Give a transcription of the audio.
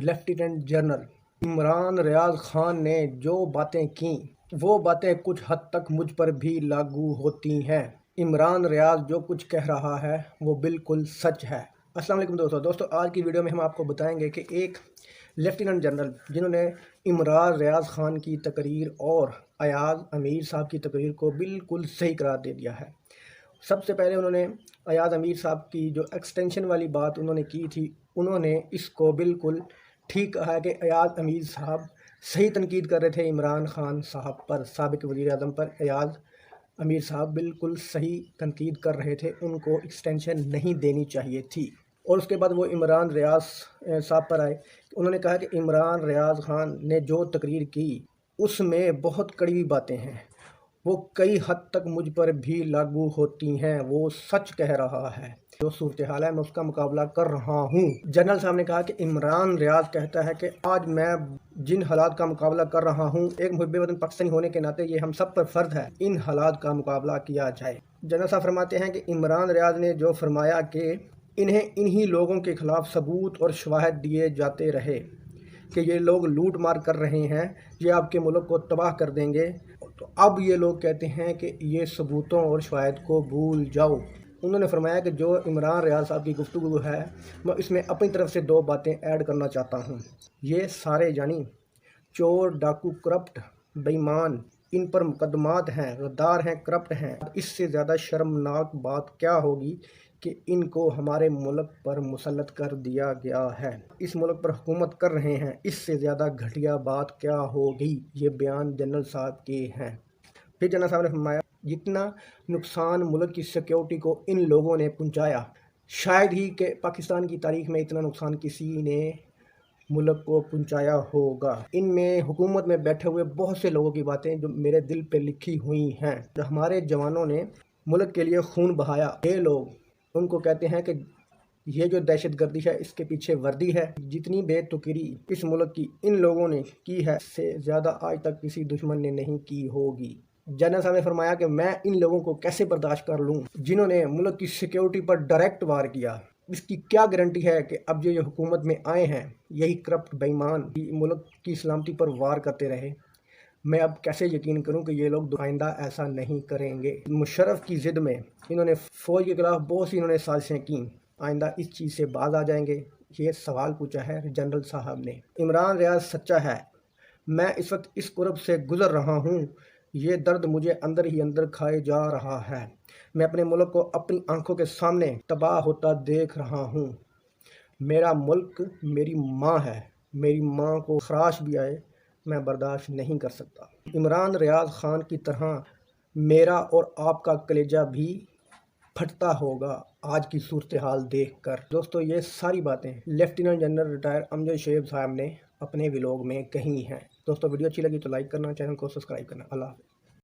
Lieutenant general Imran ریاض خان نے جو باتیں کیں وہ باتیں کچھ حد تک مجھ پر بھی لاگو ہوتی ہیں۔ عمران ریاض جو کچھ کہہ رہا ہے وہ بالکل سچ ہے۔ السلام علیکم دوستو آج کی ویڈیو میں ہم آپ کو بتائیں گے کہ ایک لیفٹیننٹ جنرل جنہوں نے عمران ریاض خان کی تقریر اور ایاز امیر صاحب کی تقریر کو بالکل صحیح قرار دے دیا ہے۔ سب سے پہلے انہوں نے ایاز امیر صاحب کی جو ایکسٹینشن والی بات انہوں نے کی تھی، انہوں نے اس کو بالکل ٹھیک کہا ہے کہ ایاز امیر صاحب صحیح تنقید کر رہے تھے عمران خان صاحب پر، سابق وزیر اعظم پر۔ ایاز امیر صاحب بالکل صحیح تنقید کر رہے تھے، ان کو ایکسٹینشن نہیں دینی چاہیے تھی۔ اور اس کے بعد وہ عمران ریاض صاحب پر آئے، انہوں نے کہا کہ عمران ریاض خان نے جو تقریر کی اس میں بہت کڑوی باتیں ہیں، وہ کئی حد تک مجھ پر بھی لاگو ہوتی ہیں، وہ سچ کہہ رہا ہے۔ جو صورتحال ہے میں اس کا مقابلہ کر رہا ہوں۔ جنرل صاحب نے کہا کہ عمران ریاض کہتا ہے کہ آج میں جن حالات کا مقابلہ کر رہا ہوں، ایک محب وطن پاکستانی ہونے کے ناطے یہ ہم سب پر فرض ہے ان حالات کا مقابلہ کیا جائے۔ جنرل صاحب فرماتے ہیں کہ عمران ریاض نے جو فرمایا کہ انہیں انہی لوگوں کے خلاف ثبوت اور شواہد دیے جاتے رہے کہ یہ لوگ لوٹ مار کر رہے ہیں، یہ آپ کے ملک کو تباہ کر دیں گے، تو اب یہ لوگ کہتے ہیں کہ یہ ثبوتوں اور شواہد کو بھول جاؤ۔ انہوں نے فرمایا کہ جو عمران ریاض صاحب کی گفتگو ہے میں اس میں اپنی طرف سے دو باتیں ایڈ کرنا چاہتا ہوں۔ یہ سارے یعنی چور، ڈاکو، کرپٹ، بے ایمان، ان پر مقدمات ہیں، غدار ہیں، کرپٹ ہیں۔ اس سے زیادہ شرمناک بات کیا ہوگی کہ ان کو ہمارے ملک پر مسلط کر دیا گیا ہے، اس ملک پر حکومت کر رہے ہیں، اس سے زیادہ گھٹیا بات کیا ہوگی۔ یہ بیان جنرل صاحب کے ہیں۔ پھر جنرل صاحب نے فرمایا جتنا نقصان ملک کی سیکیورٹی کو ان لوگوں نے پہنچایا، شاید ہی کہ پاکستان کی تاریخ میں اتنا نقصان کسی نے ملک کو پہنچایا ہوگا۔ ان میں حکومت میں بیٹھے ہوئے بہت سے لوگوں کی باتیں جو میرے دل پہ لکھی ہوئی ہیں۔ ہمارے جوانوں نے ملک کے لیے خون بہایا، یہ لوگ ان کو کہتے ہیں کہ یہ جو دہشت گردی ہے اس کے پیچھے وردی ہے۔ جتنی بے تکری اس ملک کی ان لوگوں نے کی ہے، اس سے زیادہ آج تک کسی دشمن نے نہیں کی ہوگی۔ جنرل صاحب نے فرمایا کہ میں ان لوگوں کو کیسے برداشت کر لوں جنہوں نے ملک کی سیکیورٹی پر ڈائریکٹ وار کیا۔ اس کی کیا گارنٹی ہے کہ اب جو یہ حکومت میں آئے ہیں یہی کرپٹ بے ایمان ملک کی سلامتی پر وار کرتے رہے؟ میں اب کیسے یقین کروں کہ یہ لوگ آئندہ ایسا نہیں کریں گے؟ مشرف کی ضد میں انہوں نے فوج کے خلاف بہت سی سازشیں کیں، آئندہ اس چیز سے باز آ جائیں گے؟ یہ سوال پوچھا ہے جنرل صاحب نے۔ عمران ریاض سچا ہے، میں اس وقت اس کرب سے گزر رہا ہوں، یہ درد مجھے اندر ہی اندر کھائے جا رہا ہے، میں اپنے ملک کو اپنی آنکھوں کے سامنے تباہ ہوتا دیکھ رہا ہوں۔ میرا ملک میری ماں ہے، میری ماں کو خراش بھی آئے میں برداشت نہیں کر سکتا۔ عمران ریاض خان کی طرح میرا اور آپ کا کلیجہ بھی پھٹتا ہوگا آج کی صورتحال دیکھ کر۔ دوستو یہ ساری باتیں لیفٹیننٹ جنرل ریٹائر امجد شعیب صاحب نے اپنے ولاگ میں کہی ہیں۔ دوستو ویڈیو اچھی لگی تو لائک کرنا، چینل کو سبسکرائب کرنا۔ اللہ حافظ۔